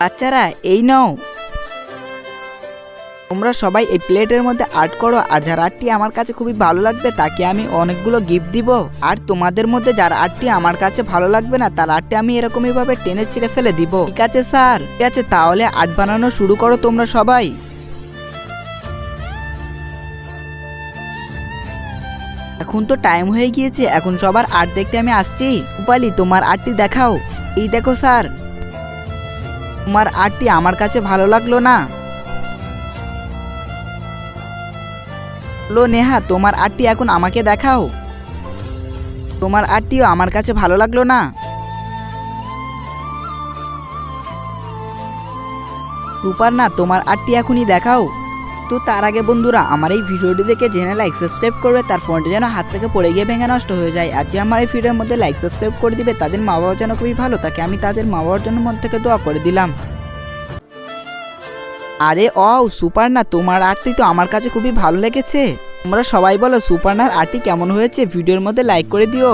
বাচ্চারা এই নাও, তোমরা সবাই এই প্লেটের মধ্যে আর্ট করো, আর যার আর্টটি আমার কাছে খুবই ভালো লাগবে তাকে আমি অনেকগুলো গিফট দিব। আর তোমাদের মধ্যে যার আর্টটি আমার কাছে ভালো লাগবে না তার আর্টটি আমি এরকমই ভাবে টেনে ছিঁড়ে ফেলে দিব। ঠিক আছে স্যার? ঠিক আছে, তাহলে আর্ট বানানো শুরু করো তোমরা সবাই। এখন তো টাইম হয়ে গিয়েছে, এখন সবার আর্ট দেখতে আমি আসছি। রূপালি, তোমার আর্টটি দেখাও। এই দেখো স্যার, তোমার আর্টটি আমার কাছে ভালো লাগলো না। নেহা, তোমার আর্টটি এখন আমাকে দেখাও। তোমার আর্টটিও আমার কাছে ভালো লাগলো না। রূপার্ণা, তোমার আর্টটি এখনই দেখাও। তো তার আগে বন্ধুরা, আমার এই ভিডিওটি দেখে জেনে লাইক সাবস্ক্রাইব করবে, তার ফোনটি যেন হাত থেকে পড়ে গিয়ে ভেঙে নষ্ট হয়ে যায়। আর যে আমার এই ভিডিওর মধ্যে লাইক সাবস্ক্রাইব করে দিবে তাদের মা বাবার জন্য খুবই ভালো থাকে, আমি তাদের মা বাবার জন্য মন থেকে দোয়া করে দিলাম। আরে সুপার্ণা, তোমার আর্টটি তো আমার কাছে খুবই ভালো লেগেছে। তোমরা সবাই বলো সুপার্ণার আর্টটি কেমন হয়েছে, ভিডিওর মধ্যে লাইক করে দিও।